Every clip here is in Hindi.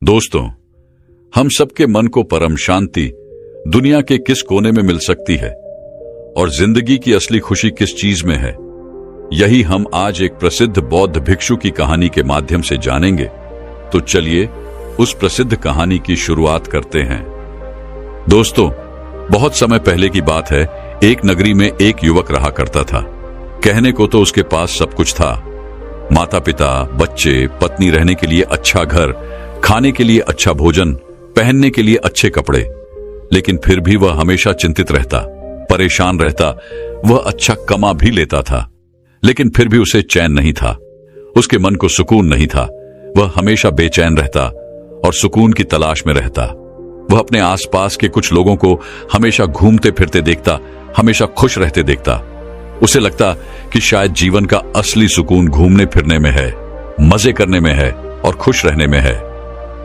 दोस्तों, हम सबके मन को परम शांति दुनिया के किस कोने में मिल सकती है और जिंदगी की असली खुशी किस चीज में है, यही हम आज एक प्रसिद्ध बौद्ध भिक्षु की कहानी के माध्यम से जानेंगे। तो चलिए उस प्रसिद्ध कहानी की शुरुआत करते हैं। दोस्तों, बहुत समय पहले की बात है। एक नगरी में एक युवक रहा करता था। कहने को तो उसके पास सब कुछ था, माता पिता, बच्चे, पत्नी, रहने के लिए अच्छा घर, खाने के लिए अच्छा भोजन, पहनने के लिए अच्छे कपड़े। लेकिन फिर भी वह हमेशा चिंतित रहता, परेशान रहता। वह अच्छा कमा भी लेता था, लेकिन फिर भी उसे चैन नहीं था। उसके मन को सुकून नहीं था। वह हमेशा बेचैन रहता और सुकून की तलाश में रहता। वह अपने आसपास के कुछ लोगों को हमेशा घूमते फिरते देखता, हमेशा खुश रहते देखता। उसे लगता कि शायद जीवन का असली सुकून घूमने फिरने में है, मजे करने में है और खुश रहने में है।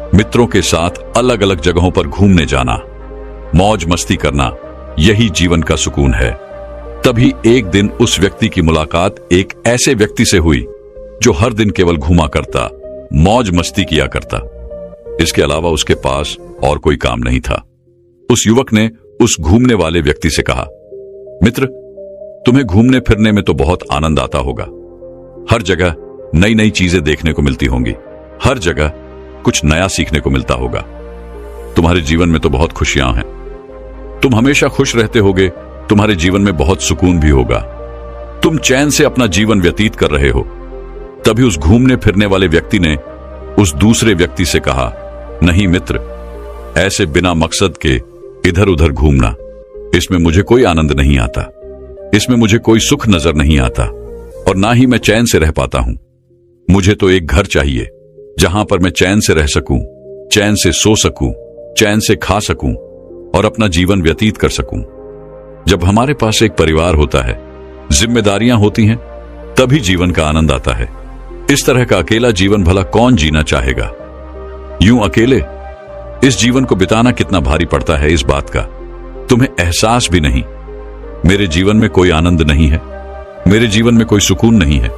मित्रों के साथ अलग अलग जगहों पर घूमने जाना, मौज मस्ती करना, यही जीवन का सुकून है। तभी एक दिन उस व्यक्ति की मुलाकात एक ऐसे व्यक्ति से हुई जो हर दिन केवल घूमा करता, मौज मस्ती किया करता। इसके अलावा उसके पास और कोई काम नहीं था। उस युवक ने उस घूमने वाले व्यक्ति से कहा, मित्र, तुम्हें घूमने फिरने में तो बहुत आनंद आता होगा। हर जगह नई नई चीजें देखने को मिलती होंगी, हर जगह कुछ नया सीखने को मिलता होगा। तुम्हारे जीवन में तो बहुत खुशियां हैं, तुम हमेशा खुश रहते होगे, तुम्हारे जीवन में बहुत सुकून भी होगा, तुम चैन से अपना जीवन व्यतीत कर रहे हो। तभी उस घूमने फिरने वाले व्यक्ति ने उस दूसरे व्यक्ति से कहा, नहीं मित्र, ऐसे बिना मकसद के इधर उधर घूमना, इसमें मुझे कोई आनंद नहीं आता, इसमें मुझे कोई सुख नजर नहीं आता और ना ही मैं चैन से रह पाता हूं। मुझे तो एक घर चाहिए जहां पर मैं चैन से रह सकूं, चैन से सो सकूं, चैन से खा सकूं और अपना जीवन व्यतीत कर सकूं। जब हमारे पास एक परिवार होता है, जिम्मेदारियां होती हैं, तभी जीवन का आनंद आता है। इस तरह का अकेला जीवन भला कौन जीना चाहेगा? यूं अकेले इस जीवन को बिताना कितना भारी पड़ता है, इस बात का तुम्हें एहसास भी नहीं। मेरे जीवन में कोई आनंद नहीं है, मेरे जीवन में कोई सुकून नहीं है।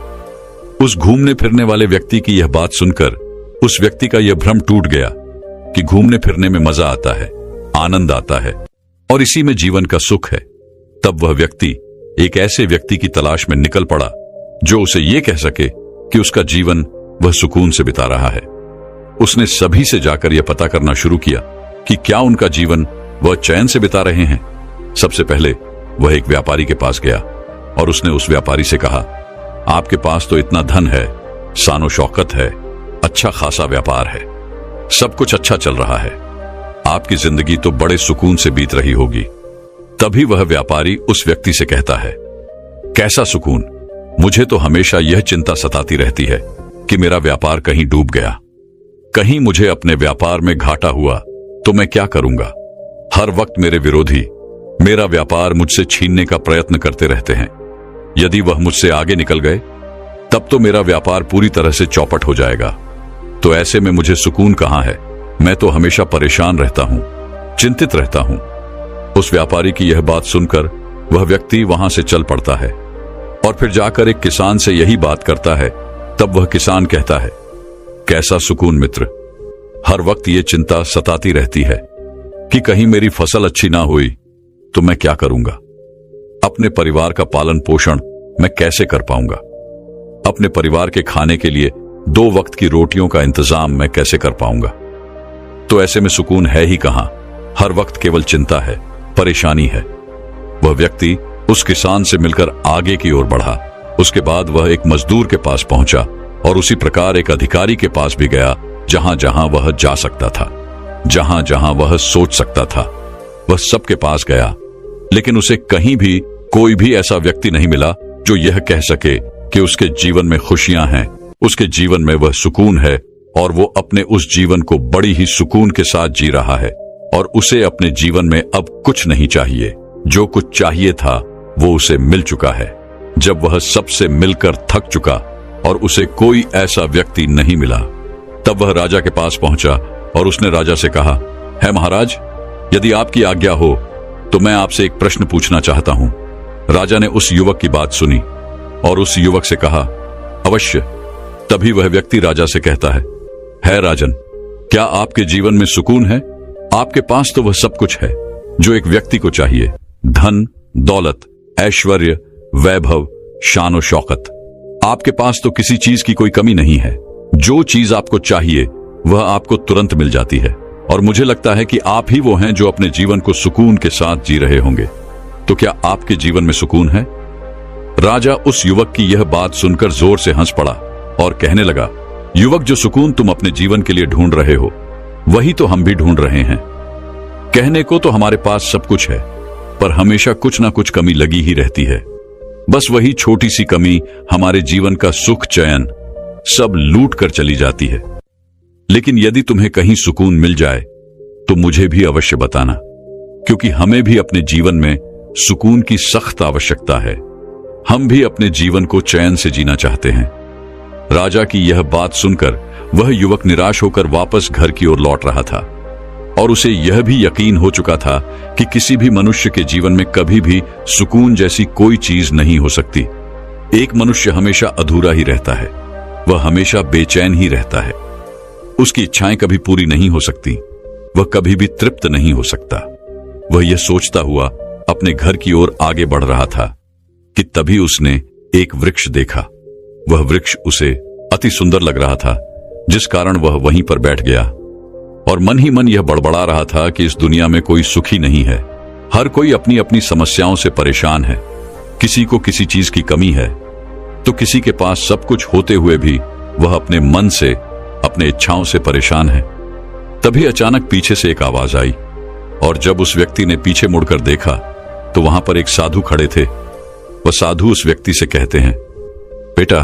उस घूमने फिरने वाले व्यक्ति की यह बात सुनकर उस व्यक्ति का यह भ्रम टूट गया कि घूमने फिरने में मजा आता है, आनंद आता है और इसी में जीवन का सुख है। तब वह व्यक्ति एक ऐसे व्यक्ति की तलाश में निकल पड़ा जो उसे यह कह सके कि उसका जीवन वह सुकून से बिता रहा है। उसने सभी से जाकर यह पता करना शुरू किया कि क्या उनका जीवन वह चैन से बिता रहे हैं। सबसे पहले वह एक व्यापारी के पास गया और उसने उस व्यापारी से कहा, आपके पास तो इतना धन है, शानो शौकत है, अच्छा खासा व्यापार है, सब कुछ अच्छा चल रहा है, आपकी जिंदगी तो बड़े सुकून से बीत रही होगी। तभी वह व्यापारी उस व्यक्ति से कहता है, कैसा सुकून? मुझे तो हमेशा यह चिंता सताती रहती है कि मेरा व्यापार कहीं डूब गया, कहीं मुझे अपने व्यापार में घाटा हुआ तो मैं क्या करूंगा। हर वक्त मेरे विरोधी मेरा व्यापार मुझसे छीनने का प्रयत्न करते रहते हैं। यदि वह मुझसे आगे निकल गए तब तो मेरा व्यापार पूरी तरह से चौपट हो जाएगा। तो ऐसे में मुझे सुकून कहां है? मैं तो हमेशा परेशान रहता हूं, चिंतित रहता हूं। उस व्यापारी की यह बात सुनकर वह व्यक्ति वहां से चल पड़ता है और फिर जाकर एक किसान से यही बात करता है। तब वह किसान कहता है, कैसा सुकून मित्र, हर वक्त ये चिंता सताती रहती है कि कहीं मेरी फसल अच्छी ना हुई तो मैं क्या करूंगा, अपने परिवार का पालन पोषण मैं कैसे कर पाऊंगा, अपने परिवार के खाने के लिए 2 वक्त की रोटियों का इंतजाम मैं कैसे कर पाऊंगा। तो ऐसे में सुकून है ही कहां, हर वक्त केवल चिंता है, परेशानी है। वह व्यक्ति उस किसान से मिलकर आगे की ओर बढ़ा। उसके बाद वह एक मजदूर के पास पहुंचा और उसी प्रकार एक अधिकारी के पास भी गया। जहां जहां वह जा सकता था, जहां जहां वह सोच सकता था, वह सबके पास गया, लेकिन उसे कहीं भी कोई भी ऐसा व्यक्ति नहीं मिला जो यह कह सके कि उसके जीवन में खुशियां हैं, उसके जीवन में वह सुकून है और वो अपने उस जीवन को बड़ी ही सुकून के साथ जी रहा है और उसे अपने जीवन में अब कुछ नहीं चाहिए। जो कुछ चाहिए था वो उसे मिल चुका है। जब वह सबसे मिलकर थक चुका और उसे कोई ऐसा व्यक्ति नहीं मिला, तब वह राजा के पास पहुंचा और उसने राजा से कहा, है महाराज, यदि आपकी आज्ञा हो तो मैं आपसे एक प्रश्न पूछना चाहता हूं। राजा ने उस युवक की बात सुनी और उस युवक से कहा, अवश्य। तभी वह व्यक्ति राजा से कहता है राजन, क्या आपके जीवन में सुकून है? आपके पास तो वह सब कुछ है जो एक व्यक्ति को चाहिए। धन, दौलत, ऐश्वर्य, वैभव, शान शौकत। आपके पास तो किसी चीज की कोई कमी नहीं है। जो चीज आपको चाहिए वह आपको तुरंत मिल जाती है। और मुझे लगता है कि आप ही वो हैं जो अपने जीवन को सुकून के साथ जी रहे होंगे। तो क्या आपके जीवन में सुकून है? राजा उस युवक की यह बात सुनकर जोर से हंस पड़ा और कहने लगा, युवक, जो सुकून तुम अपने जीवन के लिए ढूंढ रहे हो वही तो हम भी ढूंढ रहे हैं। कहने को तो हमारे पास सब कुछ है, पर हमेशा कुछ ना कुछ कमी लगी ही रहती है। बस वही छोटी सी कमी हमारे जीवन का सुख, चैन सब लूट कर चली जाती है। लेकिन यदि तुम्हें कहीं सुकून मिल जाए तो मुझे भी अवश्य बताना, क्योंकि हमें भी अपने जीवन में सुकून की सख्त आवश्यकता है। हम भी अपने जीवन को चैन से जीना चाहते हैं। राजा की यह बात सुनकर वह युवक निराश होकर वापस घर की ओर लौट रहा था और उसे यह भी यकीन हो चुका था कि किसी भी मनुष्य के जीवन में कभी भी सुकून जैसी कोई चीज नहीं हो सकती। एक मनुष्य हमेशा अधूरा ही रहता है, वह हमेशा बेचैन ही रहता है। उसकी इच्छाएं कभी पूरी नहीं हो सकती, वह कभी भी तृप्त नहीं हो सकता। वह यह सोचता हुआ अपने घर की ओर आगे बढ़ रहा था कि तभी उसने एक वृक्ष देखा। वह वृक्ष उसे अति सुंदर लग रहा था, जिस कारण वह वहीं पर बैठ गया और मन ही मन यह बड़बड़ा रहा था कि इस दुनिया में कोई सुखी नहीं है। हर कोई अपनी अपनी समस्याओं से परेशान है। किसी को किसी चीज की कमी है तो किसी के पास सब कुछ होते हुए भी वह अपने मन से, अपने इच्छाओं से परेशान है। तभी अचानक पीछे से एक आवाज आई और जब उस व्यक्ति ने पीछे मुड़कर देखा तो वहां पर एक साधु खड़े थे। वह साधु उस व्यक्ति से कहते हैं, बेटा,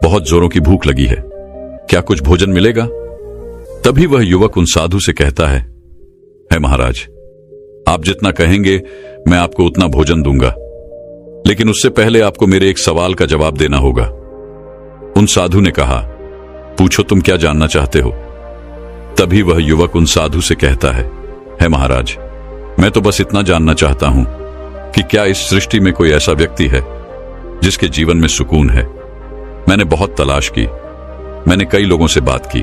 बहुत जोरों की भूख लगी है, क्या कुछ भोजन मिलेगा? तभी वह युवक उन साधु से कहता है महाराज, आप जितना कहेंगे मैं आपको उतना भोजन दूंगा, लेकिन उससे पहले आपको मेरे एक सवाल का जवाब देना होगा। उन साधु ने कहा, पूछो, तुम क्या जानना चाहते हो? तभी वह युवक उन साधु से कहता है महाराज, मैं तो बस इतना जानना चाहता हूं कि क्या इस सृष्टि में कोई ऐसा व्यक्ति है जिसके जीवन में सुकून है? मैंने बहुत तलाश की, मैंने कई लोगों से बात की,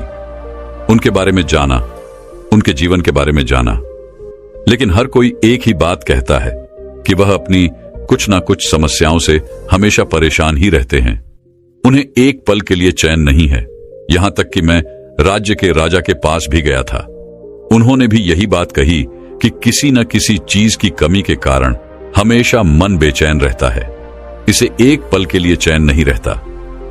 उनके बारे में जाना, उनके जीवन के बारे में जाना, लेकिन हर कोई एक ही बात कहता है कि वह अपनी कुछ ना कुछ समस्याओं से हमेशा परेशान ही रहते हैं। उन्हें एक पल के लिए चैन नहीं है। यहां तक कि मैं राज्य के राजा के पास भी गया था, उन्होंने भी यही बात कही कि किसी न किसी चीज की कमी के कारण हमेशा मन बेचैन रहता है, इसे एक पल के लिए चैन नहीं रहता।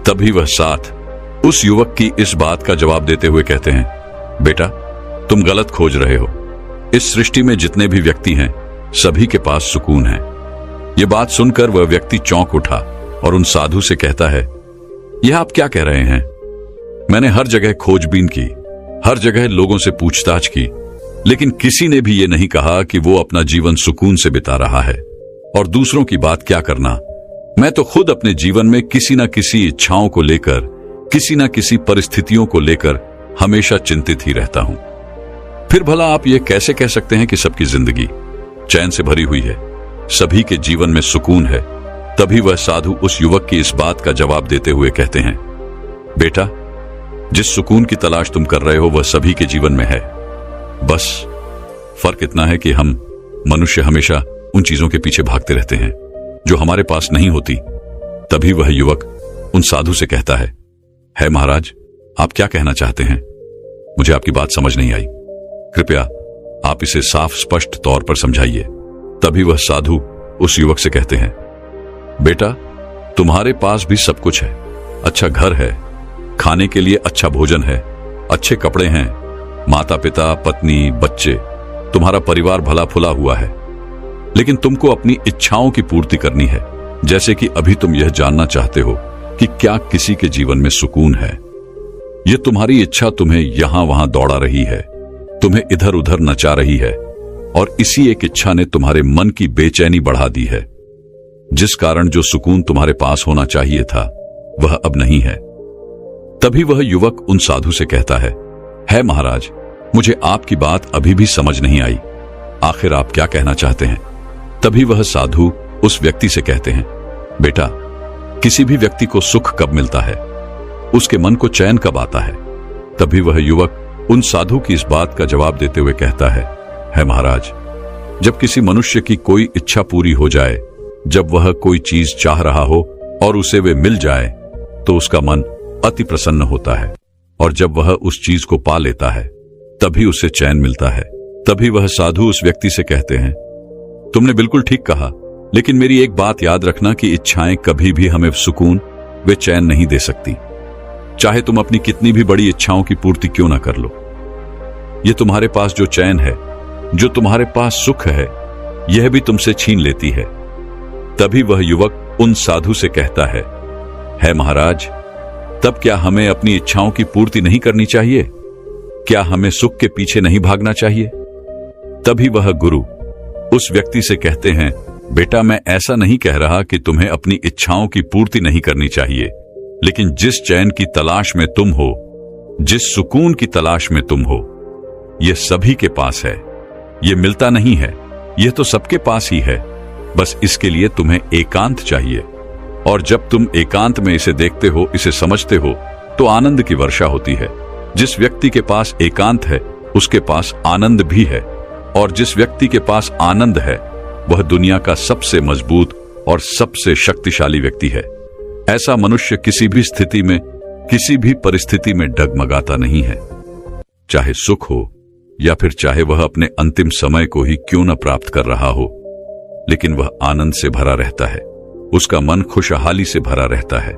तभी वह साथ उस युवक की इस बात का जवाब देते हुए कहते हैं, बेटा, तुम गलत खोज रहे हो। इस सृष्टि में जितने भी व्यक्ति हैं सभी के पास सुकून है। यह बात सुनकर वह व्यक्ति चौंक उठा और उन साधु से कहता है, यह आप क्या कह रहे हैं? मैंने हर जगह खोजबीन की, हर जगह लोगों से पूछताछ की, लेकिन किसी ने भी यह नहीं कहा कि वो अपना जीवन सुकून से बिता रहा है। और दूसरों की बात क्या करना, मैं तो खुद अपने जीवन में किसी न किसी इच्छाओं को लेकर, किसी न किसी परिस्थितियों को लेकर हमेशा चिंतित ही रहता हूं। फिर भला आप ये कैसे कह सकते हैं कि सबकी जिंदगी चैन से भरी हुई है, सभी के जीवन में सुकून है? तभी वह साधु उस युवक की इस बात का जवाब देते हुए कहते हैं, बेटा, जिस सुकून की तलाश तुम कर रहे हो वह सभी के जीवन में है। बस फर्क इतना है कि हम मनुष्य हमेशा उन चीजों के पीछे भागते रहते हैं जो हमारे पास नहीं होती। तभी वह युवक उन साधु से कहता है महाराज, आप क्या कहना चाहते हैं? मुझे आपकी बात समझ नहीं आई, कृपया आप इसे साफ स्पष्ट तौर पर समझाइए। तभी वह साधु उस युवक से कहते हैं, बेटा, तुम्हारे पास भी सब कुछ है, अच्छा घर है, खाने के लिए अच्छा भोजन है, अच्छे कपड़े हैं, माता पिता, पत्नी, बच्चे, तुम्हारा परिवार भला फुला हुआ है, लेकिन तुमको अपनी इच्छाओं की पूर्ति करनी है। जैसे कि अभी तुम यह जानना चाहते हो कि क्या किसी के जीवन में सुकून है। यह तुम्हारी इच्छा तुम्हें यहां वहां दौड़ा रही है, तुम्हें इधर उधर नचा रही है, और इसी एक इच्छा ने तुम्हारे मन की बेचैनी बढ़ा दी है, जिस कारण जो सुकून तुम्हारे पास होना चाहिए था वह अब नहीं है। तभी वह युवक उन साधु से कहता है महाराज, मुझे आपकी बात अभी भी समझ नहीं आई, आखिर आप क्या कहना चाहते हैं? तभी वह साधु उस व्यक्ति से कहते हैं, बेटा, किसी भी व्यक्ति को सुख कब मिलता है, उसके मन को चैन कब आता है? तभी वह युवक उन साधु की इस बात का जवाब देते हुए कहता है महाराज, जब किसी मनुष्य की कोई इच्छा पूरी हो जाए, जब वह कोई चीज चाह रहा हो और उसे वे मिल जाए, तो उसका मन अति प्रसन्न होता है, और जब वह उस चीज को पा लेता है तभी उसे चैन मिलता है। तभी वह साधु उस व्यक्ति से कहते हैं, तुमने बिल्कुल ठीक कहा, लेकिन मेरी एक बात याद रखना कि इच्छाएं कभी भी हमें सुकून वे चैन नहीं दे सकती, चाहे तुम अपनी कितनी भी बड़ी इच्छाओं की पूर्ति क्यों ना कर लो। ये तुम्हारे पास जो चैन है, जो तुम्हारे पास सुख है, यह भी तुमसे छीन लेती है। तभी वह युवक उन साधु से कहता है महाराज, तब क्या हमें अपनी इच्छाओं की पूर्ति नहीं करनी चाहिए? क्या हमें सुख के पीछे नहीं भागना चाहिए? तभी वह गुरु उस व्यक्ति से कहते हैं, बेटा, मैं ऐसा नहीं कह रहा कि तुम्हें अपनी इच्छाओं की पूर्ति नहीं करनी चाहिए, लेकिन जिस चैन की तलाश में तुम हो, जिस सुकून की तलाश में तुम हो, यह सभी के पास है। यह मिलता नहीं है, यह तो सबके पास ही है। बस इसके लिए तुम्हें एकांत चाहिए, और जब तुम एकांत में इसे देखते हो, इसे समझते हो, तो आनंद की वर्षा होती है। जिस व्यक्ति के पास एकांत है, उसके पास आनंद भी है, और जिस व्यक्ति के पास आनंद है, वह दुनिया का सबसे मजबूत और सबसे शक्तिशाली व्यक्ति है। ऐसा मनुष्य किसी भी स्थिति में, किसी भी परिस्थिति में डगमगाता नहीं है, चाहे सुख हो या फिर चाहे वह अपने अंतिम समय को ही क्यों न प्राप्त कर रहा हो, लेकिन वह आनंद से भरा रहता है, उसका मन खुशहाली से भरा रहता है।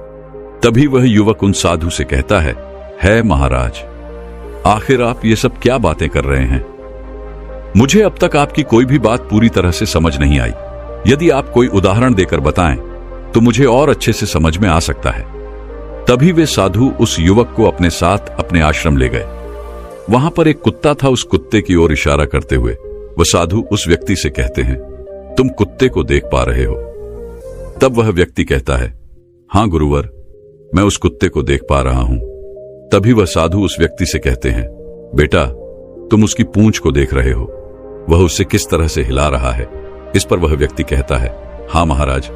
तभी वह युवक उन साधु से कहता है महाराज, आखिर आप ये सब क्या बातें कर रहे हैं? मुझे अब तक आपकी कोई भी बात पूरी तरह से समझ नहीं आई। यदि आप कोई उदाहरण देकर बताएं तो मुझे और अच्छे से समझ में आ सकता है। तभी वे साधु उस युवक को अपने साथ अपने आश्रम ले गए। वहां पर एक कुत्ता था। उस कुत्ते की ओर इशारा करते हुए वह साधु उस व्यक्ति से कहते हैं, तुम कुत्ते को देख पा रहे हो? तब वह व्यक्ति कहता है, हां गुरुवर, मैं उस कुत्ते को देख पा रहा हूं। तभी वह साधु उस व्यक्ति से कहते हैं, बेटा, तुम उसकी पूंछ को देख रहे हो, वह उसे किस तरह से हिला रहा है? इस पर वह व्यक्ति कहता है, हां महाराज,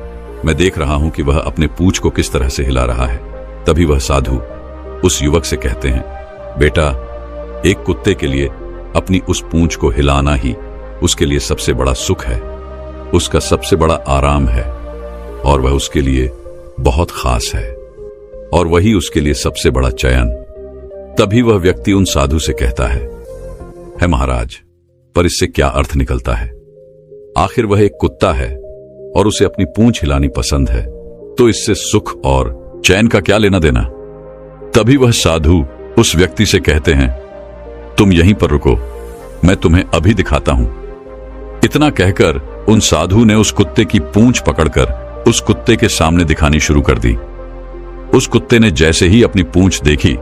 मैं देख रहा हूं कि वह अपने पूंछ को किस तरह से हिला रहा है। तभी वह साधु उस युवक से कहते हैं, बेटा, एक कुत्ते के लिए अपनी उस पूंछ को हिलाना ही उसके लिए सबसे बड़ा सुख है, उसका सबसे बड़ा आराम है, और वह उसके लिए बहुत खास है, और वही उसके लिए सबसे बड़ा चयन। तभी वह व्यक्ति उन साधु से कहता है महाराज, पर इससे क्या अर्थ निकलता है? आखिर वह एक कुत्ता है और उसे अपनी पूंछ हिलानी पसंद है, तो इससे सुख और चैन का क्या लेना देना? तभी वह साधु उस व्यक्ति से कहते हैं, तुम यहीं पर रुको, मैं तुम्हें अभी दिखाता हूं। इतना कहकर उन साधु ने उस कुत्ते की पूंछ पकड़कर उस कुत्ते के सामने दिखानी शुरू कर दी। उस कुत्ते ने जैसे ही अपनी पूंछ देखी,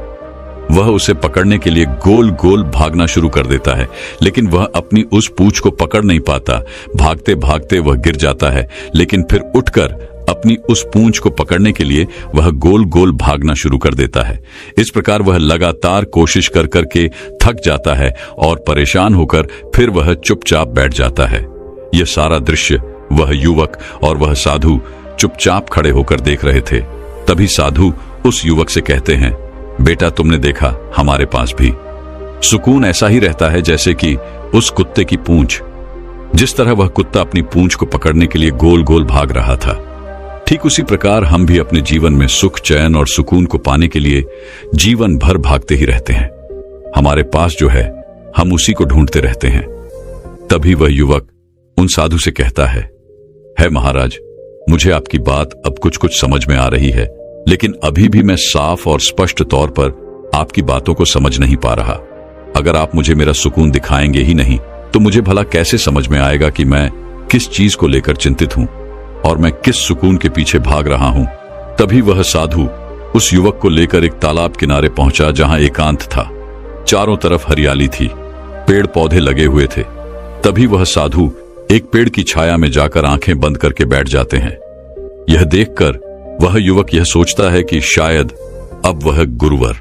वह उसे पकड़ने के लिए गोल गोल भागना शुरू कर देता है, लेकिन वह अपनी उस पूंछ को पकड़ नहीं पाता। भागते भागते वह गिर जाता है, लेकिन फिर उठकर अपनी उस पूंछ को पकड़ने के लिए वह गोल गोल भागना शुरू कर देता है। इस प्रकार वह लगातार कोशिश कर करके थक जाता है और परेशान होकर फिर वह चुपचाप बैठ जाता है। यह सारा दृश्य वह युवक और वह साधु चुपचाप खड़े होकर देख रहे थे। तभी साधु उस युवक से कहते हैं, बेटा, तुमने देखा, हमारे पास भी सुकून ऐसा ही रहता है जैसे कि उस कुत्ते की पूंछ। जिस तरह वह कुत्ता अपनी पूंछ को पकड़ने के लिए गोल गोल भाग रहा था, ठीक उसी प्रकार हम भी अपने जीवन में सुख, चैन और सुकून को पाने के लिए जीवन भर भागते ही रहते हैं। हमारे पास जो है, हम उसी को ढूंढते रहते हैं। तभी वह युवक उन साधु से कहता है महाराज, मुझे आपकी बात अब कुछ कुछ समझ में आ रही है, लेकिन अभी भी मैं साफ और स्पष्ट तौर पर आपकी बातों को समझ नहीं पा रहा। अगर आप मुझे मेरा सुकून दिखाएंगे ही नहीं, तो मुझे भला कैसे समझ में आएगा कि मैं किस चीज को लेकर चिंतित हूं और मैं किस सुकून के पीछे भाग रहा हूं। तभी वह साधु उस युवक को लेकर एक तालाब किनारे पहुंचा, जहां एकांत था। चारों तरफ हरियाली थी, पेड़ पौधे लगे हुए थे। तभी वह साधु एक पेड़ की छाया में जाकर आंखें बंद करके बैठ जाते हैं। यह देखकर वह युवक यह सोचता है कि शायद अब वह गुरुवर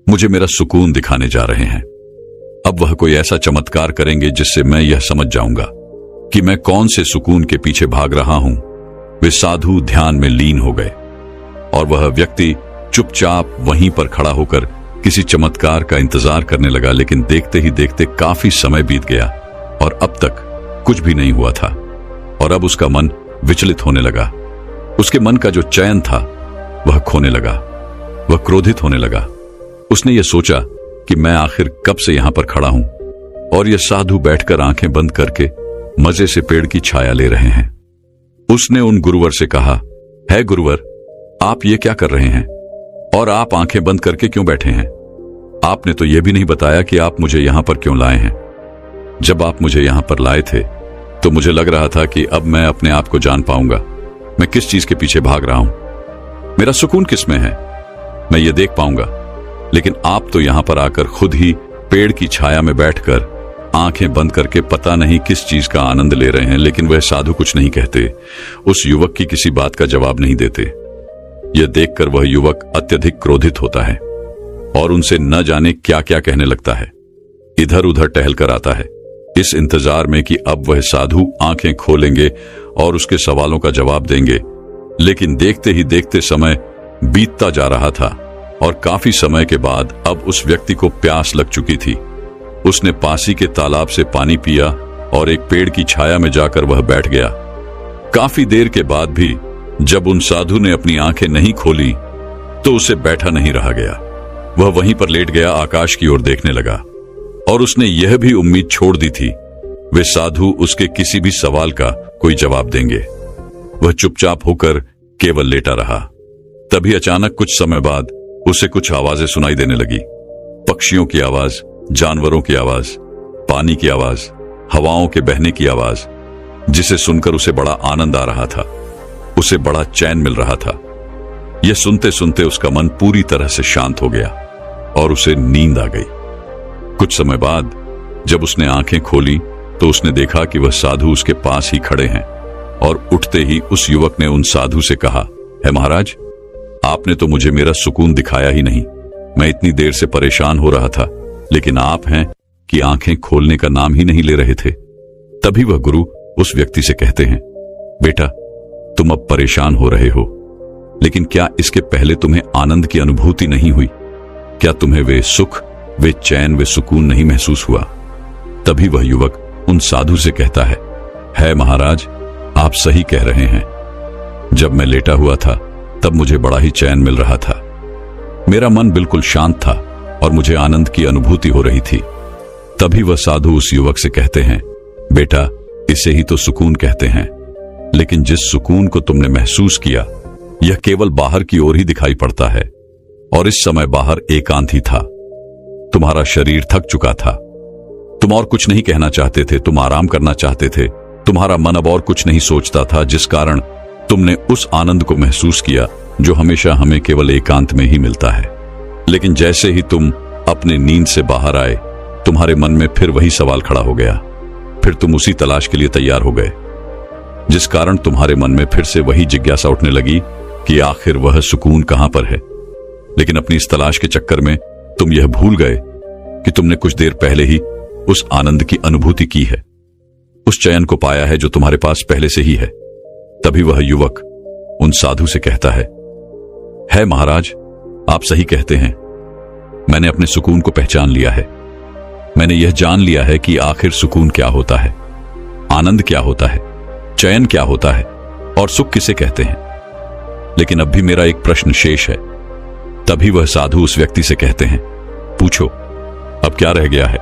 मुझे मेरा सुकून दिखाने जा रहे हैं। अब वह कोई ऐसा चमत्कार करेंगे जिससे मैं यह समझ जाऊंगा कि मैं कौन से सुकून के पीछे भाग रहा हूं। वे साधु ध्यान में लीन हो गए और वह व्यक्ति चुपचाप वहीं पर खड़ा होकर किसी चमत्कार का इंतजार करने लगा, लेकिन देखते ही देखते काफी समय बीत गया और अब तक कुछ भी नहीं हुआ था। और अब उसका मन विचलित होने लगा। उसके मन का जो चैन था वह खोने लगा। वह क्रोधित होने लगा। उसने यह सोचा कि मैं आखिर कब से यहां पर खड़ा हूं और यह साधु बैठकर आंखें बंद करके मजे से पेड़ की छाया ले रहे हैं। उसने उन गुरुवर से कहा, है गुरुवर, आप ये क्या कर रहे हैं और आप आंखें बंद करके क्यों बैठे हैं? आपने तो यह भी नहीं बताया कि आप मुझे यहां पर क्यों लाए हैं। जब आप मुझे यहां पर लाए थे तो मुझे लग रहा था कि अब मैं अपने आप को जान पाऊंगा। मैं किस चीज के पीछे भाग रहा हूं, मेरा सुकून किस में है, मैं ये देख पाऊंगा। लेकिन आप तो यहां पर आकर खुद ही पेड़ की छाया में बैठकर आंखें बंद करके पता नहीं किस चीज का आनंद ले रहे हैं। लेकिन वह साधु कुछ नहीं कहते, उस युवक की किसी बात का जवाब नहीं देते। यह देखकर वह युवक अत्यधिक क्रोधित होता है और उनसे न जाने क्या क्या कहने लगता है। इधर उधर टहल कर आता है, इस इंतजार में कि अब वह साधु आंखें खोलेंगे और उसके सवालों का जवाब देंगे। लेकिन देखते ही देखते समय बीतता जा रहा था और काफी समय के बाद अब उस व्यक्ति को प्यास लग चुकी थी। उसने पासी के तालाब से पानी पिया और एक पेड़ की छाया में जाकर वह बैठ गया। काफी देर के बाद भी जब उन साधु ने अपनी आंखें नहीं खोली तो उसे बैठा नहीं रहा गया। वह वहीं पर लेट गया, आकाश की ओर देखने लगा और उसने यह भी उम्मीद छोड़ दी थी वे साधु उसके किसी भी सवाल का कोई जवाब देंगे। वह चुपचाप होकर केवल लेटा रहा। तभी अचानक कुछ समय बाद उसे कुछ आवाजें सुनाई देने लगी। पक्षियों की आवाज, जानवरों की आवाज, पानी की आवाज, हवाओं के बहने की आवाज, जिसे सुनकर उसे बड़ा आनंद आ रहा था। उसे बड़ा चैन मिल रहा था। यह सुनते सुनते उसका मन पूरी तरह से शांत हो गया और उसे नींद आ गई। कुछ समय बाद जब उसने आंखें खोली तो उसने देखा कि वह साधु उसके पास ही खड़े हैं और उठते ही उस युवक ने उन साधु से कहा, है महाराज, आपने तो मुझे मेरा सुकून दिखाया ही नहीं। मैं इतनी देर से परेशान हो रहा था, लेकिन आप हैं कि आंखें खोलने का नाम ही नहीं ले रहे थे। तभी वह गुरु उस व्यक्ति से कहते हैं, बेटा, तुम अब परेशान हो रहे हो, लेकिन क्या इसके पहले तुम्हें आनंद की अनुभूति नहीं हुई? क्या तुम्हें वे सुख, वे चैन, वे सुकून नहीं महसूस हुआ? तभी वह युवक उन साधु से कहता है महाराज, आप सही कह रहे हैं। जब मैं लेटा हुआ था तब मुझे बड़ा ही चैन मिल रहा था। मेरा मन बिल्कुल शांत था और मुझे आनंद की अनुभूति हो रही थी। तभी वह साधु उस युवक से कहते हैं, बेटा, इसे ही तो सुकून कहते हैं। लेकिन जिस सुकून को तुमने महसूस किया यह केवल बाहर की ओर ही दिखाई पड़ता है और इस समय बाहर एकांत ही था। तुम्हारा शरीर थक चुका था, तुम और कुछ नहीं कहना चाहते थे, तुम आराम करना चाहते थे। तुम्हारा मन अब और कुछ नहीं सोचता था, जिस कारण तुमने उस आनंद को महसूस किया जो हमेशा हमें केवल एकांत में ही मिलता है। लेकिन जैसे ही तुम अपने नींद से बाहर आए, तुम्हारे मन में फिर वही सवाल खड़ा हो गया। फिर तुम उसी तलाश के लिए तैयार हो गए, जिस कारण तुम्हारे मन में फिर से वही जिज्ञासा उठने लगी कि आखिर वह सुकून कहां पर है। लेकिन अपनी इस तलाश के चक्कर में तुम यह भूल गए कि तुमने कुछ देर पहले ही उस आनंद की अनुभूति की है, उस चयन को पाया है जो तुम्हारे पास पहले से ही है। तभी वह युवक उन साधु से कहता है महाराज, आप सही कहते हैं। मैंने अपने सुकून को पहचान लिया है। मैंने यह जान लिया है कि आखिर सुकून क्या होता है, आनंद क्या होता है, चयन क्या होता है और सुख किसे कहते हैं। लेकिन अब भी मेरा एक प्रश्न शेष है। तभी वह साधु उस व्यक्ति से कहते हैं, पूछो, अब क्या रह गया है?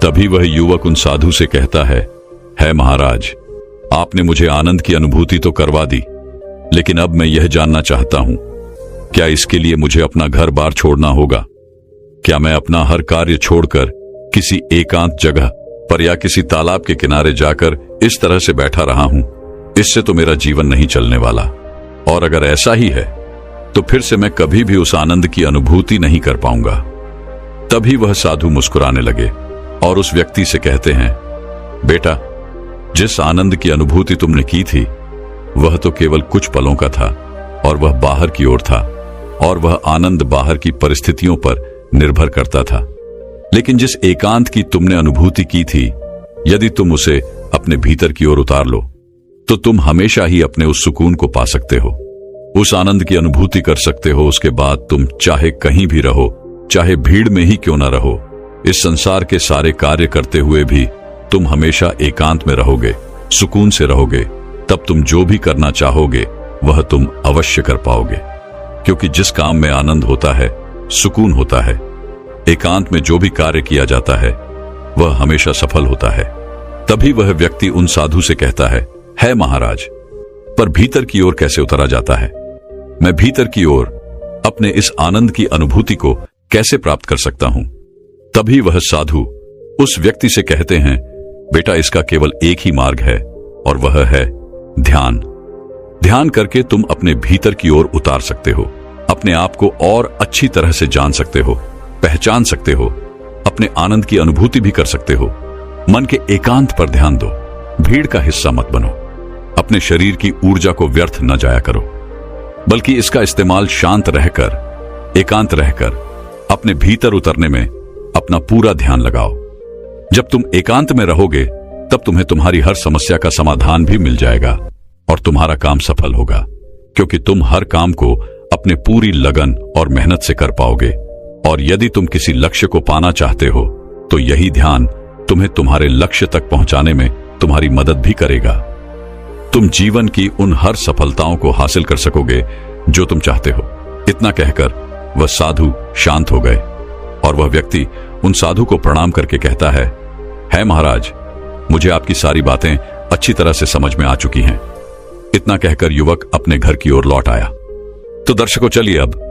तभी वह युवक उन साधु से कहता है महाराज, आपने मुझे आनंद की अनुभूति तो करवा दी, लेकिन अब मैं यह जानना चाहता हूं, क्या इसके लिए मुझे अपना घर बार छोड़ना होगा? क्या मैं अपना हर कार्य छोड़कर किसी एकांत जगह पर या किसी तालाब के किनारे जाकर इस तरह से बैठा रहा हूं? इससे तो मेरा जीवन नहीं चलने वाला। और अगर ऐसा ही है तो फिर से मैं कभी भी उस आनंद की अनुभूति नहीं कर पाऊंगा। तभी वह साधु मुस्कुराने लगे और उस व्यक्ति से कहते हैं, बेटा, जिस आनंद की अनुभूति तुमने की थी वह तो केवल कुछ पलों का था और वह बाहर की ओर था और वह आनंद बाहर की परिस्थितियों पर निर्भर करता था। लेकिन जिस एकांत की तुमने अनुभूति की थी, यदि तुम उसे अपने भीतर की ओर उतार लो तो तुम हमेशा ही अपने उस सुकून को पा सकते हो, उस आनंद की अनुभूति कर सकते हो। उसके बाद तुम चाहे कहीं भी रहो, चाहे भीड़ में ही क्यों ना रहो, इस संसार के सारे कार्य करते हुए भी तुम हमेशा एकांत में रहोगे, सुकून से रहोगे, तब तुम जो भी करना चाहोगे वह तुम अवश्य कर पाओगे। क्योंकि जिस काम में आनंद होता है, सुकून होता है, एकांत में जो भी कार्य किया जाता है वह हमेशा सफल होता है। तभी वह व्यक्ति उन साधु से कहता है महाराज, पर भीतर की ओर कैसे उतरा जाता है? मैं भीतर की ओर अपने इस आनंद की अनुभूति को कैसे प्राप्त कर सकता हूं? तभी वह साधु उस व्यक्ति से कहते हैं, बेटा, इसका केवल एक ही मार्ग है और वह है ध्यान। ध्यान करके तुम अपने भीतर की ओर उतार सकते हो, अपने आप को और अच्छी तरह से जान सकते हो, पहचान सकते हो, अपने आनंद की अनुभूति भी कर सकते हो। मन के एकांत पर ध्यान दो, भीड़ का हिस्सा मत बनो, अपने शरीर की ऊर्जा को व्यर्थ न जाया करो, बल्कि इसका इस्तेमाल शांत रहकर, एकांत रहकर अपने भीतर उतरने में अपना पूरा ध्यान लगाओ। जब तुम एकांत में रहोगे तब तुम्हें तुम्हारी हर समस्या का समाधान भी मिल जाएगा और तुम्हारा काम सफल होगा, क्योंकि तुम हर काम को अपने पूरी लगन और मेहनत से कर पाओगे। और यदि तुम किसी लक्ष्य को पाना चाहते हो तो यही ध्यान तुम्हें तुम्हारे लक्ष्य तक पहुंचाने में तुम्हारी मदद भी करेगा। तुम जीवन की उन हर सफलताओं को हासिल कर सकोगे जो तुम चाहते हो। इतना कहकर वह साधु शांत हो गए और वह व्यक्ति उन साधु को प्रणाम करके कहता है महाराज, मुझे आपकी सारी बातें अच्छी तरह से समझ में आ चुकी हैं। इतना कहकर युवक अपने घर की ओर लौट आया। तो दर्शकों, चलिए अब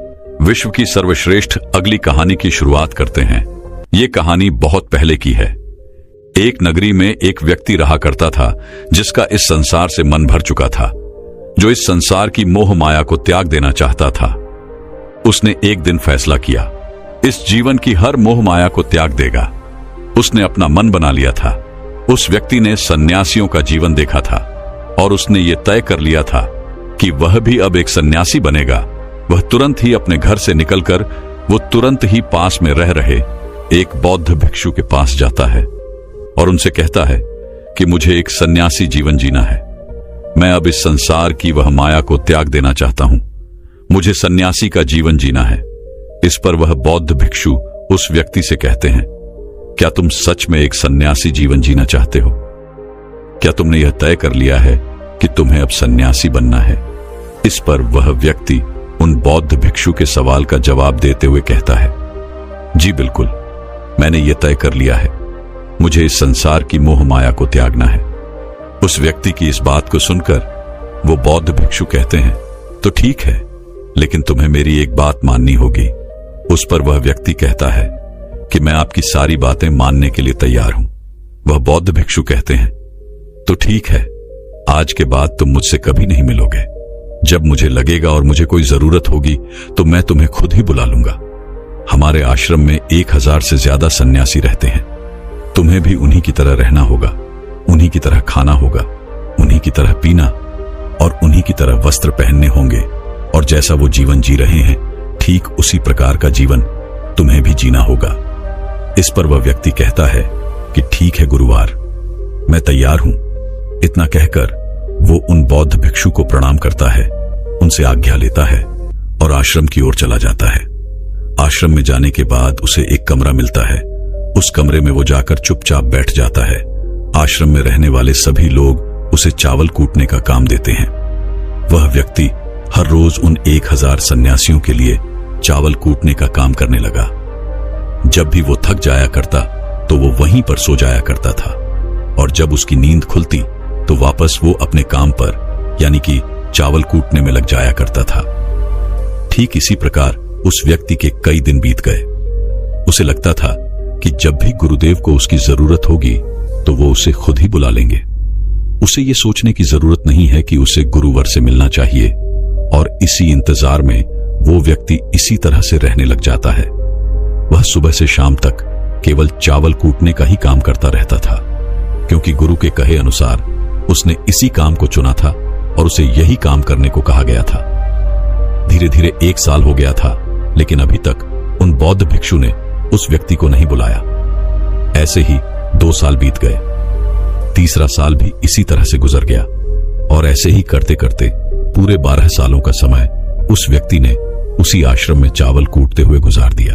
विश्व की सर्वश्रेष्ठ अगली कहानी की शुरुआत करते हैं। ये कहानी बहुत पहले की है। एक नगरी में एक व्यक्ति रहा करता था जिसका इस संसार से मन भर चुका था, जो इस संसार की मोह माया को त्याग देना चाहता था। उसने एक दिन फैसला किया, इस जीवन की हर मोह माया को त्याग देगा। उसने अपना मन बना लिया था। उस व्यक्ति ने सन्यासियों का जीवन देखा था और उसने ये तय कर लिया था कि वह भी अब एक सन्यासी बनेगा। वह तुरंत ही अपने घर से निकलकर वो तुरंत ही पास में रह रहे एक बौद्ध भिक्षु के पास जाता है और उनसे कहता है कि मुझे एक सन्यासी जीवन जीना है। मैं अब इस संसार की वह माया को त्याग देना चाहता हूं। मुझे सन्यासी का जीवन जीना है। इस पर वह बौद्ध भिक्षु उस व्यक्ति से कहते हैं, क्या तुम सच में एक सन्यासी जीवन जीना चाहते हो? क्या तुमने यह तय कर लिया है कि तुम्हें अब सन्यासी बनना है? इस पर वह व्यक्ति उन बौद्ध भिक्षु के सवाल का जवाब देते हुए कहता है, जी बिल्कुल, मैंने यह तय कर लिया है। मुझे इस संसार की मोह माया को त्यागना है। उस व्यक्ति की इस बात को सुनकर वो बौद्ध भिक्षु कहते हैं, तो ठीक है, लेकिन तुम्हें मेरी एक बात माननी होगी। उस पर वह व्यक्ति कहता है कि मैं आपकी सारी बातें मानने के लिए तैयार हूं। वह बौद्ध भिक्षु कहते हैं, तो ठीक है, आज के बाद तुम मुझसे कभी नहीं मिलोगे। जब मुझे लगेगा और मुझे कोई जरूरत होगी तो मैं तुम्हें खुद ही बुला लूंगा। हमारे आश्रम में 1000 से ज्यादा सन्यासी रहते हैं। तुम्हें भी उन्हीं की तरह रहना होगा, उन्हीं की तरह खाना होगा, उन्हीं की तरह पीना और उन्हीं की तरह वस्त्र पहनने होंगे। और जैसा वो जीवन जी रहे हैं, ठीक उसी प्रकार का जीवन तुम्हें भी जीना होगा। इस पर वह व्यक्ति कहता है कि ठीक है गुरुवार, मैं तैयार हूं। इतना कहकर वो उन बौद्ध भिक्षु को प्रणाम करता है, उनसे आज्ञा लेता है और आश्रम की ओर चला जाता है। आश्रम में जाने के बाद उसे एक कमरा मिलता है। उस कमरे में वो जाकर चुपचाप बैठ जाता है। आश्रम में रहने वाले सभी लोग उसे चावल कूटने का काम देते हैं। वह व्यक्ति हर रोज उन 1000 सन्यासियों के लिए चावल कूटने का काम करने लगा। जब भी वो थक जाया करता तो वो वहीं पर सो जाया करता था और जब उसकी नींद खुलती तो वापस वो अपने काम पर यानी कि चावल कूटने में लग जाया करता था। ठीक इसी प्रकार उस व्यक्ति के कई दिन बीत गए। उसे लगता था कि जब भी गुरुदेव को उसकी जरूरत होगी तो वो उसे खुद ही बुला लेंगे। उसे ये सोचने की जरूरत नहीं है कि उसे गुरुवर से मिलना चाहिए और इसी इंतजार में वो व्यक्ति इसी तरह से रहने लग जाता है। वह सुबह से शाम तक केवल चावल कूटने का ही काम करता रहता था, क्योंकि गुरु के कहे अनुसार उसने इसी काम को चुना था और उसे यही काम करने को कहा गया था। धीरे धीरे 1 साल हो गया था, लेकिन अभी तक उन बौद्ध भिक्षु ने उस व्यक्ति को नहीं बुलाया। ऐसे ही 2 साल बीत गए। तीसरा साल भी इसी तरह से गुजर गया और ऐसे ही करते करते पूरे 12 सालों का समय उस व्यक्ति ने उसी आश्रम में चावल कूटते हुए गुजार दिया।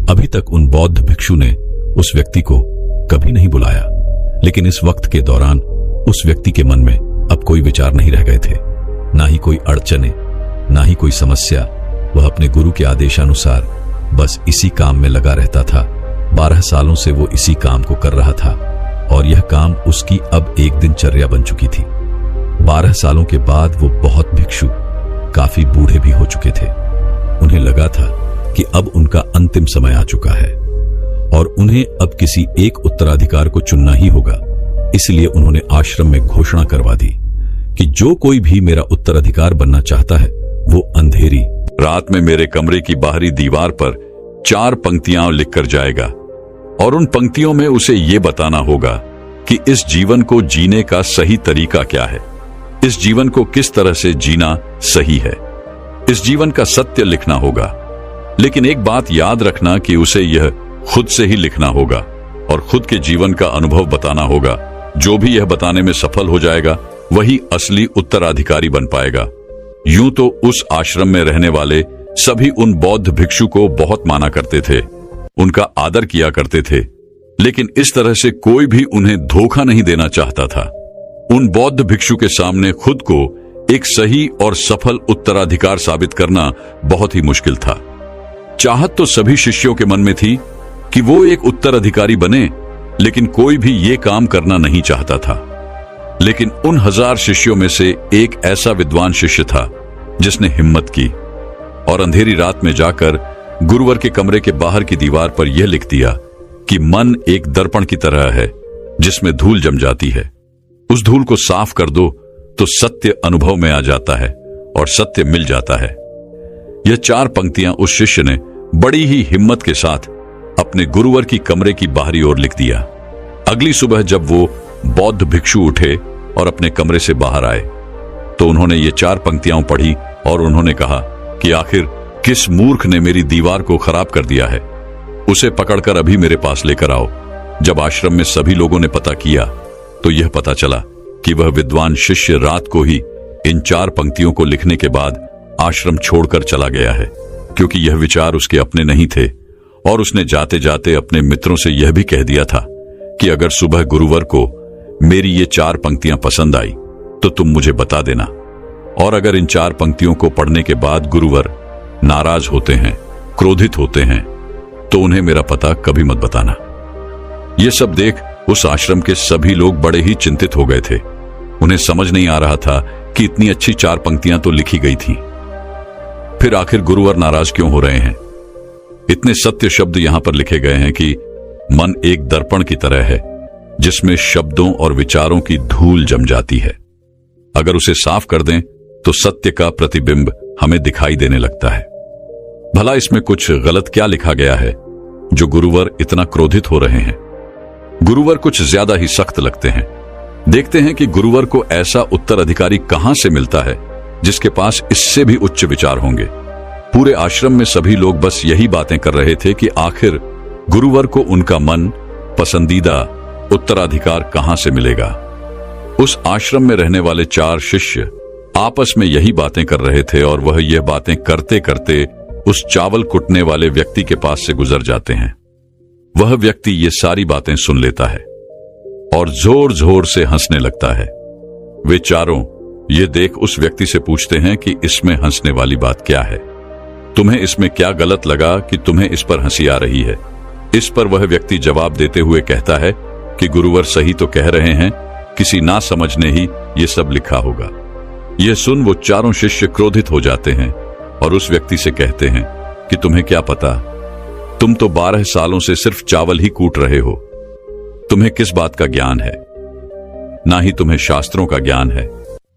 अभी तक उन बौद्ध भिक्षु ने उस व्यक्ति को कभी नहीं बुलाया, लेकिन इस वक्त के दौरान उस व्यक्ति के मन में अब कोई विचार नहीं रह गए थे, ना ही कोई अड़चने, ना ही कोई समस्या। वह अपने गुरु के आदेशानुसार बस इसी काम में लगा रहता था। 12 सालों से वो इसी काम को कर रहा था और यह काम उसकी अब एक दिनचर्या बन चुकी थी। 12 सालों के बाद वो बहुत भिक्षु काफी बूढ़े भी हो चुके थे। उन्हें लगा था कि अब उनका अंतिम समय आ चुका है और उन्हें अब किसी एक उत्तराधिकार को चुनना ही होगा। इसलिए उन्होंने आश्रम में घोषणा करवा दी कि जो कोई भी मेरा उत्तराधिकार बनना चाहता है वो अंधेरी रात में मेरे कमरे की बाहरी दीवार पर 4 पंक्तियां लिखकर जाएगा और उन पंक्तियों में उसे ये बताना होगा कि इस जीवन को जीने का सही तरीका क्या है, इस जीवन को किस तरह से जीना सही है। इस जीवन का सत्य लिखना होगा, लेकिन एक बात याद रखना कि उसे यह खुद से ही लिखना होगा और खुद के जीवन का अनुभव बताना होगा। जो भी यह बताने में सफल हो जाएगा वही असली उत्तराधिकारी बन पाएगा। यूं तो उस आश्रम में रहने वाले सभी उन बौद्ध भिक्षु को बहुत माना करते थे, उनका आदर किया करते थे, लेकिन इस तरह से कोई भी उन्हें धोखा नहीं देना चाहता था। उन बौद्ध भिक्षु के सामने खुद को एक सही और सफल उत्तराधिकार साबित करना बहुत ही मुश्किल था। चाहत तो सभी शिष्यों के मन में थी कि वो एक उत्तराधिकारी बने, लेकिन कोई भी ये काम करना नहीं चाहता था। लेकिन उन 1000 शिष्यों में से एक ऐसा विद्वान शिष्य था जिसने हिम्मत की और अंधेरी रात में जाकर गुरुवर के कमरे के बाहर की दीवार पर यह लिख दिया कि मन एक दर्पण की तरह है जिसमें धूल जम जाती है। उस धूल को साफ कर दो तो सत्य अनुभव में आ जाता है और सत्य मिल जाता है। यह 4 पंक्तियां उस शिष्य ने बड़ी ही हिम्मत के साथ अपने गुरुवर की कमरे की बाहरी ओर लिख दिया। अगली सुबह जब वो बौद्ध भिक्षु उठे और अपने कमरे से बाहर आए तो उन्होंने ये 4 पंक्तियां पढ़ी और उन्होंने कहा कि आखिर किस मूर्ख ने मेरी दीवार को खराब कर दिया है, उसे पकड़कर अभी मेरे पास लेकर आओ। जब आश्रम में सभी लोगों ने पता किया तो यह पता चला कि वह विद्वान शिष्य रात को ही इन 4 पंक्तियों को लिखने के बाद आश्रम छोड़कर चला गया है, क्योंकि यह विचार उसके अपने नहीं थे और उसने जाते जाते अपने मित्रों से यह भी कह दिया था कि अगर सुबह गुरुवर को मेरी ये 4 पंक्तियां पसंद आई तो तुम मुझे बता देना, और अगर इन 4 पंक्तियों को पढ़ने के बाद गुरुवर नाराज होते हैं, क्रोधित होते हैं, तो उन्हें मेरा पता कभी मत बताना। ये सब देख उस आश्रम के सभी लोग बड़े ही चिंतित हो गए थे। उन्हें समझ नहीं आ रहा था कि इतनी अच्छी 4 पंक्तियां तो लिखी गई थी, फिर आखिर गुरुवर नाराज क्यों हो रहे हैं। इतने सत्य शब्द यहां पर लिखे गए हैं कि मन एक दर्पण की तरह है जिसमें शब्दों और विचारों की धूल जम जाती है। अगर उसे साफ कर दें तो सत्य का प्रतिबिंब हमें दिखाई देने लगता है। भला इसमें कुछ गलत क्या लिखा गया है जो गुरुवर इतना क्रोधित हो रहे हैं। गुरुवर कुछ ज्यादा ही सख्त लगते हैं। देखते हैं कि गुरुवर को ऐसा उत्तराधिकारी कहां से मिलता है जिसके पास इससे भी उच्च विचार होंगे। पूरे आश्रम में सभी लोग बस यही बातें कर रहे थे कि आखिर गुरुवर को उनका मन पसंदीदा उत्तराधिकार कहां से मिलेगा। उस आश्रम में रहने वाले 4 शिष्य आपस में यही बातें कर रहे थे और वह यह बातें करते करते उस चावल कुटने वाले व्यक्ति के पास से गुजर जाते हैं। वह व्यक्ति ये सारी बातें सुन लेता है और जोर जोर से हंसने लगता है। वे चारों ये देख उस व्यक्ति से पूछते हैं कि इसमें हंसने वाली बात क्या है, तुम्हें इसमें क्या गलत लगा कि तुम्हें इस पर हंसी आ रही है। इस पर वह व्यक्ति जवाब देते हुए कहता है कि गुरुवर सही तो कह रहे हैं, किसी ना समझने ही ये सब लिखा होगा। यह सुन वो चारों शिष्य क्रोधित हो जाते हैं और उस व्यक्ति से कहते हैं कि तुम्हें क्या पता, तुम तो 12 सालों से सिर्फ चावल ही कूट रहे हो, तुम्हें किस बात का ज्ञान है। ना ही तुम्हें शास्त्रों का ज्ञान है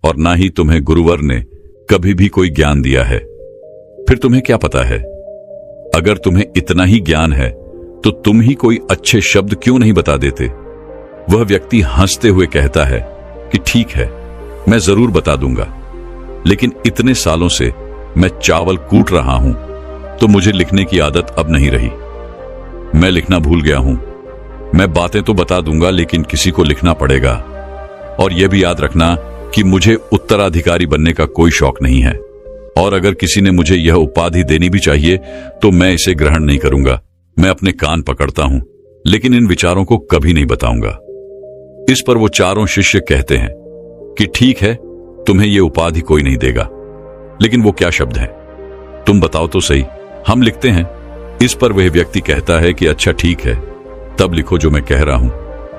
और ना ही तुम्हें गुरुवर ने कभी भी कोई ज्ञान दिया है, फिर तुम्हें क्या पता है। अगर तुम्हें इतना ही ज्ञान है तो तुम ही कोई अच्छे शब्द क्यों नहीं बता देते। वह व्यक्ति हंसते हुए कहता है कि ठीक है, मैं जरूर बता दूंगा, लेकिन इतने सालों से मैं चावल कूट रहा हूं तो मुझे लिखने की आदत अब नहीं रही। मैं लिखना भूल गया हूं। मैं बातें तो बता दूंगा लेकिन किसी को लिखना पड़ेगा। और यह भी याद रखना कि मुझे उत्तराधिकारी बनने का कोई शौक नहीं है, और अगर किसी ने मुझे यह उपाधि देनी भी चाहिए तो मैं इसे ग्रहण नहीं करूंगा। मैं अपने कान पकड़ता हूं, लेकिन इन विचारों को कभी नहीं बताऊंगा। इस पर वो चारों शिष्य कहते हैं कि ठीक है, तुम्हें ये उपाधि कोई नहीं देगा, लेकिन वो क्या शब्द हैं? तुम बताओ तो सही। हम लिखते हैं। इस पर वह व्यक्ति कहता है कि अच्छा ठीक है, तब लिखो जो मैं कह रहा हूं।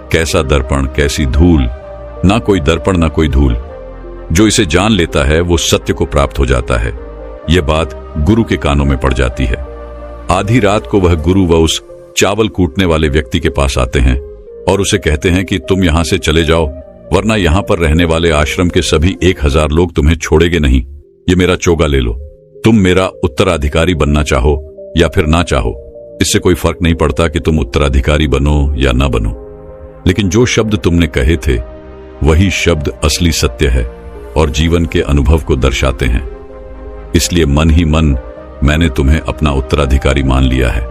कैसा दर्पण, कैसी धूल। ना कोई दर्पण ना कोई धूल। जो इसे जान लेता है वो सत्य को प्राप्त हो जाता है। यह बात गुरु के कानों में पड़ जाती है। आधी रात को वह गुरु व उस चावल कूटने वाले व्यक्ति के पास आते हैं और उसे कहते हैं कि तुम यहां से चले जाओ, वरना यहां पर रहने वाले आश्रम के सभी 1000 लोग तुम्हें छोड़ेंगे नहीं। ये मेरा चोगा ले लो। तुम मेरा उत्तराधिकारी बनना चाहो या फिर ना चाहो, इससे कोई फर्क नहीं पड़ता कि तुम उत्तराधिकारी बनो या ना बनो, लेकिन जो शब्द तुमने कहे थे वही शब्द असली सत्य है और जीवन के अनुभव को दर्शाते हैं। इसलिए मन ही मन मैंने तुम्हें अपना उत्तराधिकारी मान लिया है।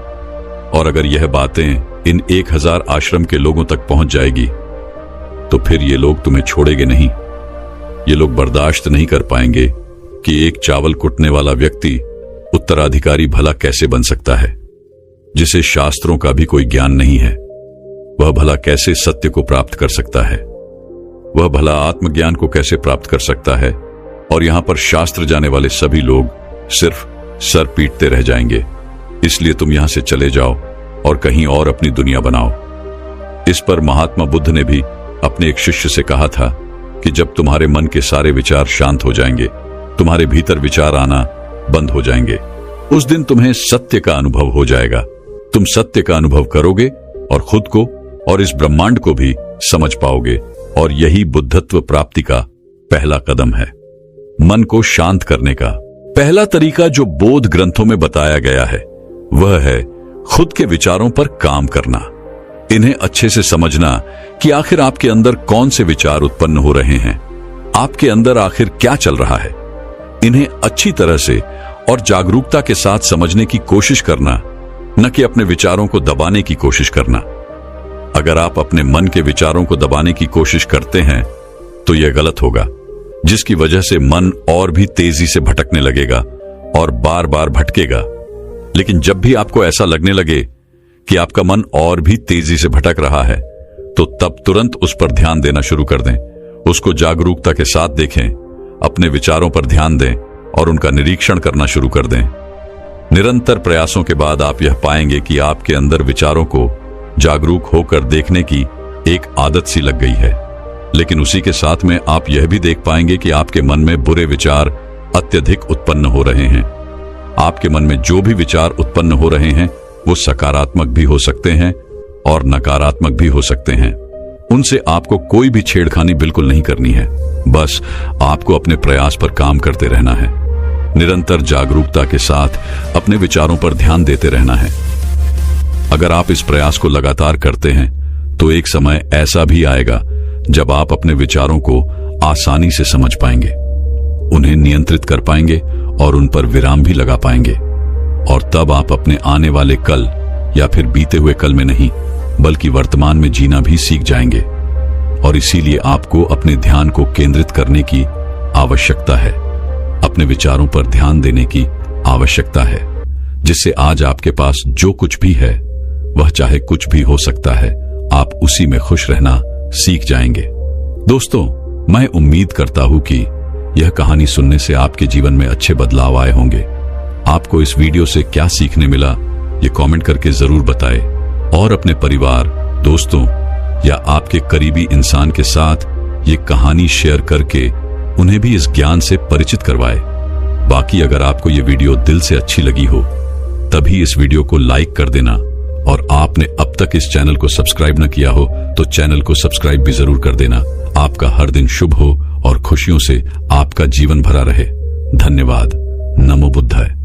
और अगर यह बातें इन 1000 आश्रम के लोगों तक पहुंच जाएगी तो फिर ये लोग तुम्हें छोड़ेंगे नहीं। ये लोग बर्दाश्त नहीं कर पाएंगे कि एक चावल कुटने वाला व्यक्ति उत्तराधिकारी भला कैसे बन सकता है, जिसे शास्त्रों का भी कोई ज्ञान नहीं है। वह भला कैसे सत्य को प्राप्त कर सकता है? वह भला आत्मज्ञान को कैसे प्राप्त कर सकता है? और यहां पर शास्त्र जाने वाले सभी लोग सिर्फ सर पीटते रह जाएंगे। इसलिए तुम यहां से चले जाओ और कहीं और अपनी दुनिया बनाओ। इस पर महात्मा बुद्ध ने भी अपने एक शिष्य से कहा था कि जब तुम्हारे मन के सारे विचार शांत हो जाएंगे, तुम्हारे भीतर विचार आना बंद हो जाएंगे, उस दिन तुम्हें सत्य का अनुभव हो जाएगा। तुम सत्य का अनुभव करोगे और खुद को और इस ब्रह्मांड को भी समझ पाओगे। और यही बुद्धत्व प्राप्ति का पहला कदम है। मन को शांत करने का पहला तरीका जो बोध ग्रंथों में बताया गया है वह है खुद के विचारों पर काम करना। इन्हें अच्छे से समझना कि आखिर आपके अंदर कौन से विचार उत्पन्न हो रहे हैं, आपके अंदर आखिर क्या चल रहा है। इन्हें अच्छी तरह से और जागरूकता के साथ समझने की कोशिश करना, न कि अपने विचारों को दबाने की कोशिश करना। अगर आप अपने मन के विचारों को दबाने की कोशिश करते हैं तो यह गलत होगा, जिसकी वजह से मन और भी तेजी से भटकने लगेगा और बार बार भटकेगा। लेकिन जब भी आपको ऐसा लगने लगे कि आपका मन और भी तेजी से भटक रहा है, तो तब तुरंत उस पर ध्यान देना शुरू कर दें। उसको जागरूकता के साथ देखें, अपने विचारों पर ध्यान दें और उनका निरीक्षण करना शुरू कर दें। निरंतर प्रयासों के बाद आप यह पाएंगे कि आपके अंदर विचारों को जागरूक होकर देखने की एक आदत सी लग गई है। लेकिन उसी के साथ में आप यह भी देख पाएंगे कि आपके मन में बुरे विचार अत्यधिक उत्पन्न हो रहे हैं। आपके मन में जो भी विचार उत्पन्न हो रहे हैं वो सकारात्मक भी हो सकते हैं और नकारात्मक भी हो सकते हैं। उनसे आपको कोई भी छेड़खानी बिल्कुल नहीं करनी है। बस आपको अपने प्रयास पर काम करते रहना है। निरंतर जागरूकता के साथ अपने विचारों पर ध्यान देते रहना है। अगर आप इस प्रयास को लगातार करते हैं तो एक समय ऐसा भी आएगा जब आप अपने विचारों को आसानी से समझ पाएंगे, उन्हें नियंत्रित कर पाएंगे और उन पर विराम भी लगा पाएंगे। और तब आप अपने आने वाले कल या फिर बीते हुए कल में नहीं बल्कि वर्तमान में जीना भी सीख जाएंगे। और इसीलिए आपको अपने ध्यान को केंद्रित करने की आवश्यकता है, अपने विचारों पर ध्यान देने की आवश्यकता है, जिससे आज आपके पास जो कुछ भी है वह चाहे कुछ भी हो सकता है, आप उसी में खुश रहना सीख जाएंगे। दोस्तों, मैं उम्मीद करता हूं कि यह कहानी सुनने से आपके जीवन में अच्छे बदलाव आए होंगे। आपको इस वीडियो से क्या सीखने मिला ये कमेंट करके जरूर बताएं और अपने परिवार, दोस्तों या आपके करीबी इंसान के साथ ये कहानी शेयर करके उन्हें भी इस ज्ञान से परिचित करवाएं। बाकी अगर आपको ये वीडियो दिल से अच्छी लगी हो तभी इस वीडियो को लाइक कर देना, और आपने अब तक इस चैनल को सब्सक्राइब न किया हो तो चैनल को सब्सक्राइब भी जरूर कर देना। आपका हर दिन शुभ हो और खुशियों से आपका जीवन भरा रहे। धन्यवाद। नमो बुद्धाय।